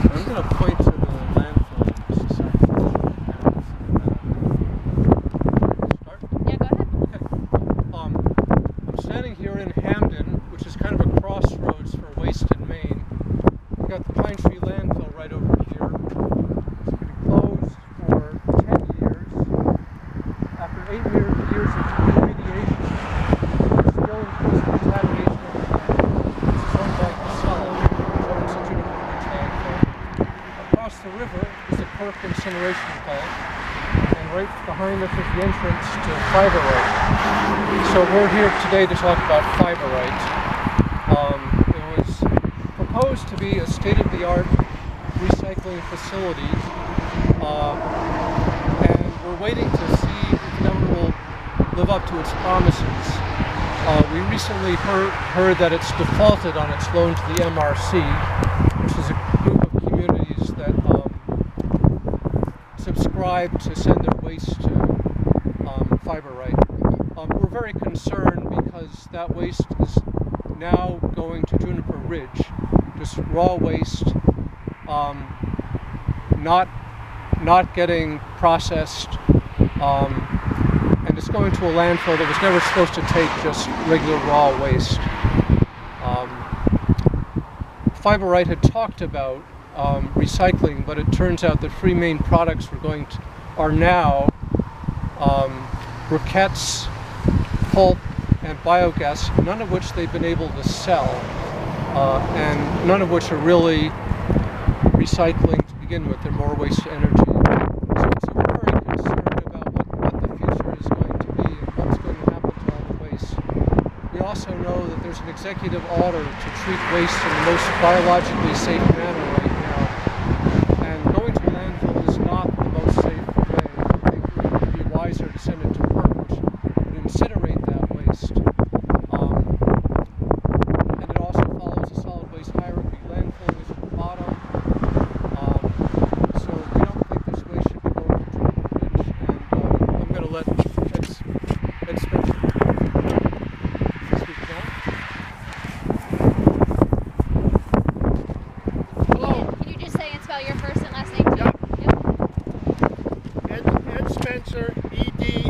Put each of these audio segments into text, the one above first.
I'm going to point to the landfill in just a second. Start? Yeah, go ahead. Okay. I'm standing here in Hamden, which is kind of a crossroads for waste in Maine. We've got the Pine Tree landfill right over here. It's been closed for 10 years. After 8 years of remediation, it's still in close contamination. This is owned by Casella, owns the Juniper Ridge landfill. Across the river is a Perk incineration plant, and right behind us is the entrance to Fiberite. So we're here today to talk about Fiberite. It was proposed to be a state-of-the-art recycling facility, and we're waiting to see if it ever will live up to its promises. We recently heard that it's defaulted on its loan to the MRC, which is a group of communities that subscribe to send their waste to Fiberite. We're very concerned because that waste is now going to Juniper Ridge, just raw waste, not getting processed, and it's going to a landfill that was never supposed to take just regular raw waste. Fiberite had talked about recycling, but it turns out the three main products are now briquettes, pulp, and biogas, none of which they've been able to sell, and none of which are really recycling to begin with. They're more waste to energy. So we're very concerned about what the future is going to be and what's going to happen to all the waste. We also know that there's an executive order to treat waste in the most biologically safe manner right now. And going to a landfill is not the most safe way. I think it would be wiser to send it to Perk, which would incinerate that waste. And it also follows a solid waste hierarchy. Landfill is at the bottom. So we don't think this waste should be going to Juniper Ridge. And I'm going to let Ed Spencer speak now. Hello. Can you just say and spell your first and last name too? Yep. Ed Spencer, Edspencer.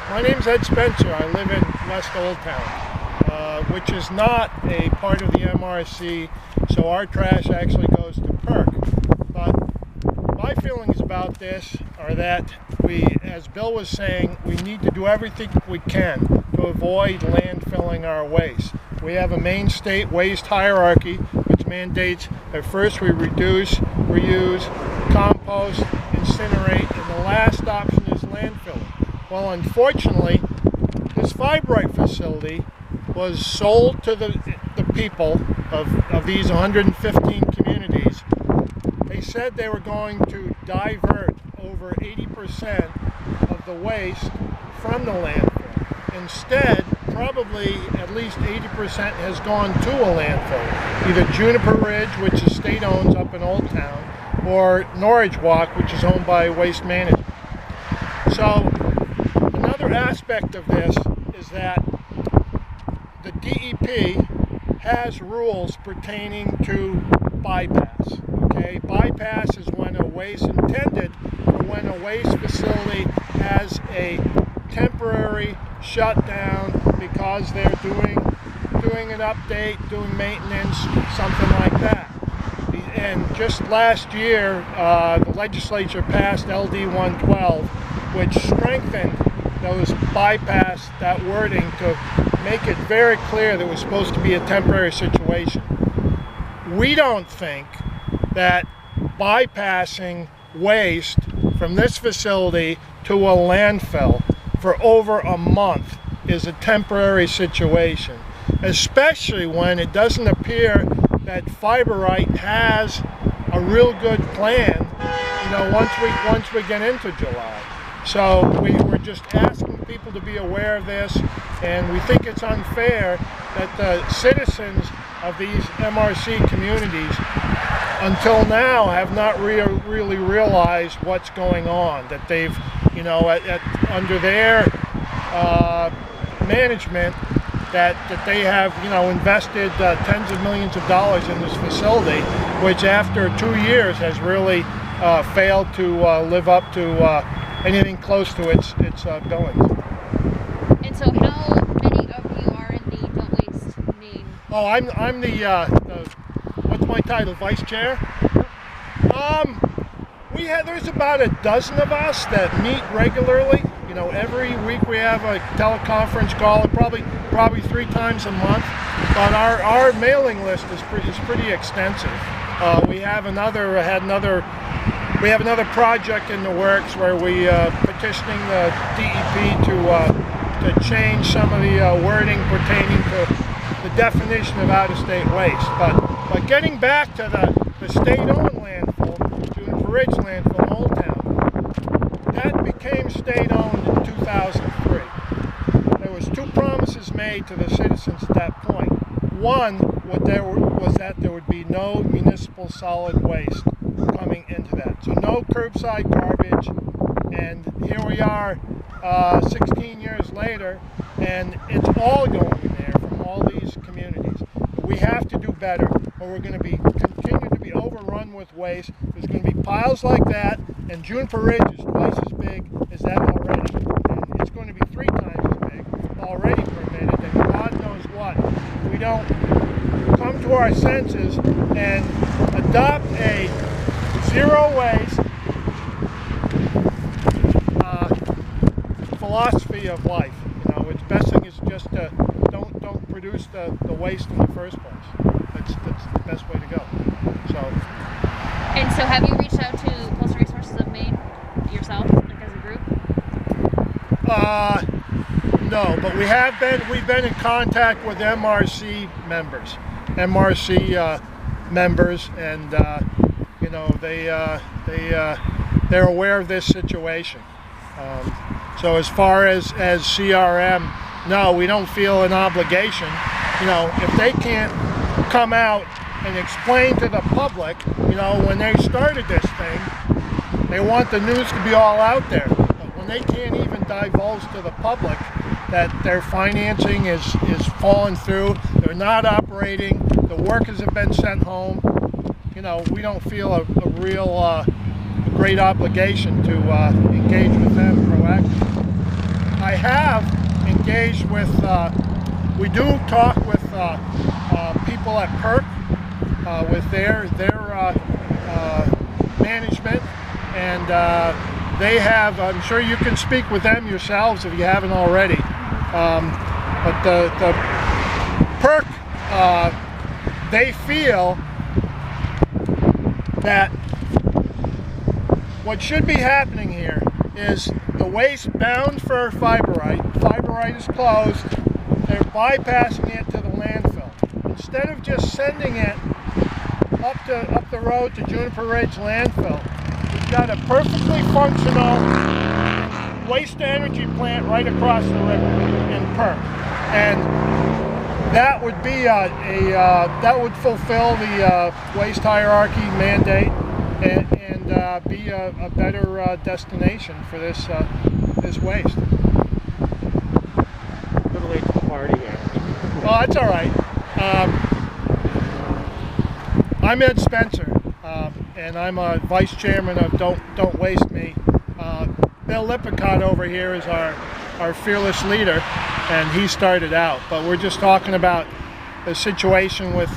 My name's Ed Spencer. I live in West Old Town, which is not a part of the MRC, so our trash actually goes to Perk. But my feelings about this are that as Bill was saying, we need to do everything we can to avoid landfilling our waste. We have a Maine state waste hierarchy which mandates that first we reduce, reuse, compost, incinerate, and the last option is landfilling. Well, unfortunately, this Fiberite facility was sold to the people of these 115 communities. They said they were going to divert over 80% of the waste from the landfill. Instead, probably at least 80% has gone to a landfill, either Juniper Ridge, which the state owns up in Old Town, or Norwich Walk, which is owned by Waste Management. So another aspect of this is that the DEP has rules pertaining to bypass. Okay, bypass is when a waste facility has a temporary shutdown because they're doing an update, doing maintenance, something like that. And just last year, the legislature passed LD 112, which strengthened that wording to make it very clear that it was supposed to be a temporary situation. We don't think that bypassing waste from this facility to a landfill for over a month is a temporary situation, especially when it doesn't appear that Fiberite has a real good plan, once we get into July. So we're just asking people to be aware of this, and we think it's unfair that the citizens of these MRC communities until now have not really realized what's going on, that they've, under their management, that they have, invested tens of millions of dollars in this facility, which after 2 years has really failed to live up to anything close to its billings. And so how many of you are in the Don't Waste Maine? Oh, I'm the what's my title? Vice Chair? There's about a dozen of us that meet regularly. Every week we have a teleconference call, probably 3 times a month. But our mailing list is pretty extensive. We have another project in the works where we petitioning the DEP to change some of the wording pertaining to the definition of out-of-state waste. But getting back to the state-owned landfill, Juniper Ridge landfill in Old Town, that became state-owned in 2003. There was 2 promises made to the citizens at that point. One was that there would be no municipal solid waste coming into that. So no curbside garbage, and here we are 16 years later, and it's all going in there from all these communities. We have to do better, or we're going to continue to be overrun with waste. There's going to be piles like that, and Juniper Ridge is twice as big as that already. And it's going to be 3 times as big already permitted, and God knows what. We don't come to our senses and adopt a zero waste philosophy of life. Its best thing is just don't produce the waste in the first place. That's the best way to go. And so have you reached out to Coastal Resources of Maine yourself, like as a group? No, but we've been in contact with MRC members, and they're aware of this situation. So as far as CRM, no, we don't feel an obligation. If they can't come out and explain to the public, when they started this thing, they want the news to be all out there. But when they can't even divulge to the public that their financing is falling through, they're not operating, the workers have been sent home, we don't feel a real great obligation to engage with them proactively. I have engaged with, we do talk with people at PERC, with their management, and they have, I'm sure you can speak with them yourselves if you haven't already, but the PERC, they feel that what should be happening here is the waste bound for Fiberite is closed, they're bypassing it to the landfill. Instead of just sending it up the road to Juniper Ridge landfill, we've got a perfectly functional waste-to-energy plant right across the river in Perth. And that would be that would fulfill the waste hierarchy mandate and be a better destination for this waste. Little late to the party here. Well, that's all right. I'm Ed Spencer, and I'm a vice chairman of Don't Waste Me. Bill Lippincott over here is our fearless leader, and he started out. But we're just talking about the situation with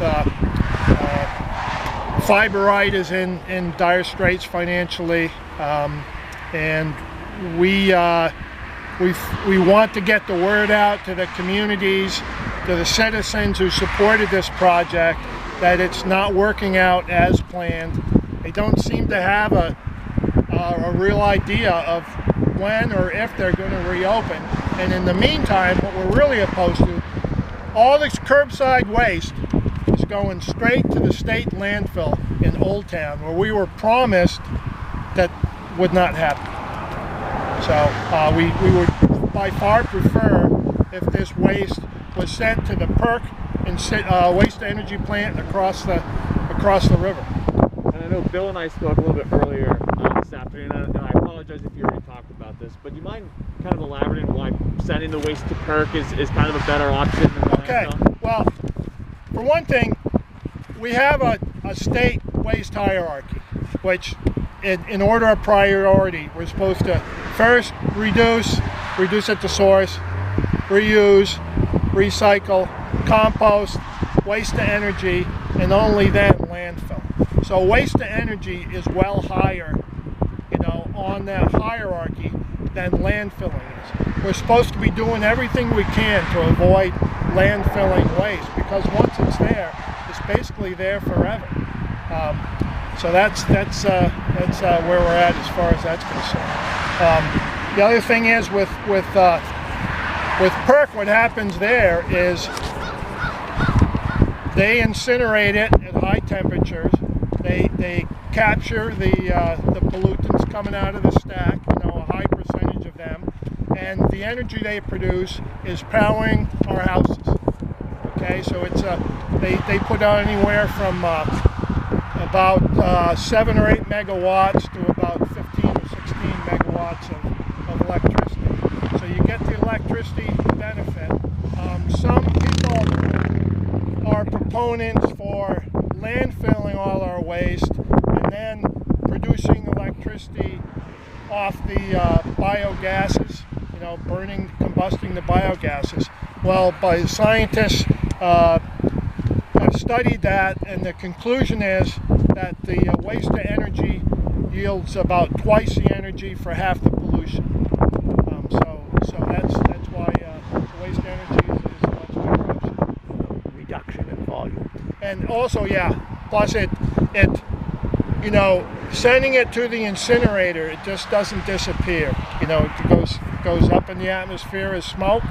Fiberite is in dire straits financially, and we want to get the word out to the communities, to the citizens who supported this project, that it's not working out as planned. They don't seem to have a real idea of when or if they're going to reopen. And in the meantime, what we're really opposed to, all this curbside waste is going straight to the state landfill in Old Town, where we were promised that would not happen. So we would by far prefer if this waste was sent to the PERC and waste-to-energy plant across the river. And I know Bill and I spoke a little bit earlier this afternoon, and I apologize if you already talked about this, but do you mind kind of elaborating on why sending the waste to PERC is kind of a better option than Okay, landfill? well, for one thing, we have a state waste hierarchy, which in order of priority, we're supposed to first reduce at the source, reuse, recycle, compost, waste to energy, and only then landfill. So waste to energy is well higher, on that hierarchy than landfilling is. We're supposed to be doing everything we can to avoid landfilling waste, because once it's there, it's basically there forever. So that's where we're at as far as that's concerned. The other thing is with PERC, what happens there is they incinerate it at high temperatures. They capture the pollutants coming out of the stack, a high percentage of them, and the energy they produce is powering our houses. Okay, so it's they put out anywhere from about 7 or 8 megawatts to about 15 or 16 megawatts of electricity. So you get the electricity benefit. Some people are proponents for landfilling all our waste and then producing electricity off the biogases, combusting the biogases. Well, scientists have studied that, and the conclusion is that the waste to energy yields about twice the energy for half the pollution. So that's why the waste to energy is a much better option. Reduction in volume. And also, plus it sending it to the incinerator, it just doesn't disappear. It goes up in the atmosphere as smoke,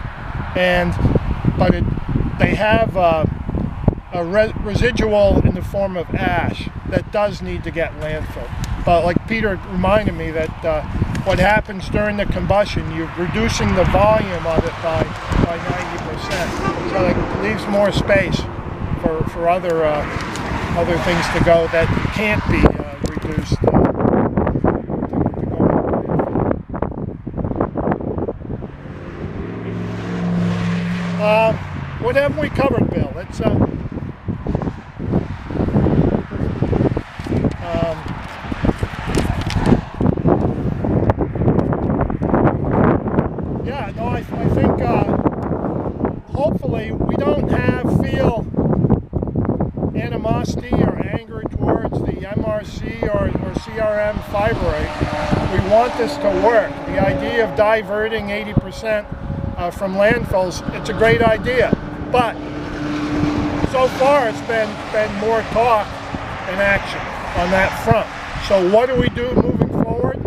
but they have a residual in the form of ash that does need to get landfilled. But like Peter reminded me that what happens during the combustion, you're reducing the volume of it by 90%. So it leaves more space for other things to go that can't be reduced. What haven't we covered, Bill? It's I think hopefully we don't feel animosity or anger towards the MRC or CRM fiber rate. We want this to work. The idea of diverting 80% from landfills, it's a great idea, but so far it's been more talk than action on that front. So what do we do moving forward?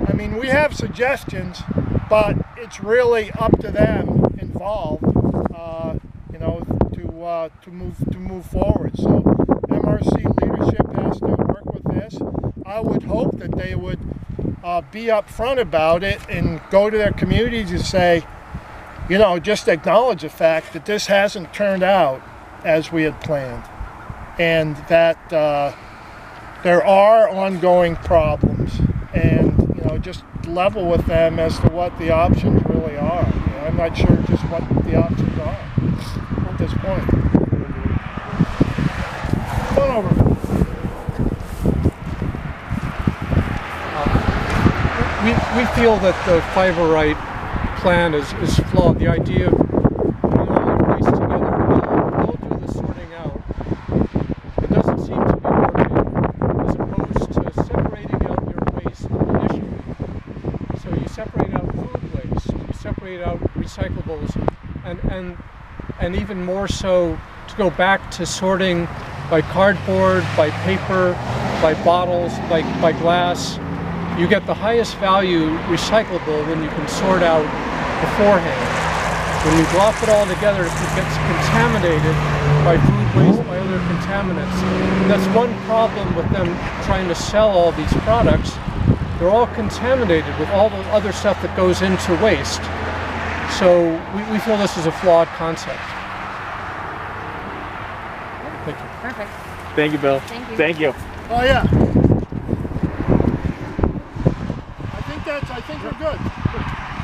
I mean, we have suggestions, but it's really up to them involved, to move forward. So MRC leadership has to work with this. I would hope that they would be upfront about it and go to their communities and say, just acknowledge the fact that this hasn't turned out as we had planned, and that there are ongoing problems, and just level with them as to what the options really are. I'm not sure just what the options are at this point. Come on over. We feel that the fiber right plan is flawed. The idea of putting all your waste together, they'll do the sorting out. It doesn't seem to be working, as opposed to separating out your waste initially. So you separate out food waste, you separate out recyclables, and even more so to go back to sorting by cardboard, by paper, by bottles, by glass. You get the highest value recyclable when you can sort out beforehand. When you glop it all together, it gets contaminated by food waste, by other contaminants. And that's one problem with them trying to sell all these products. They're all contaminated with all the other stuff that goes into waste. So we feel this is a flawed concept. Thank you. Perfect. Thank you, Bill. Thank you. Thank you. Oh yeah. I think that minutes, I think we're good.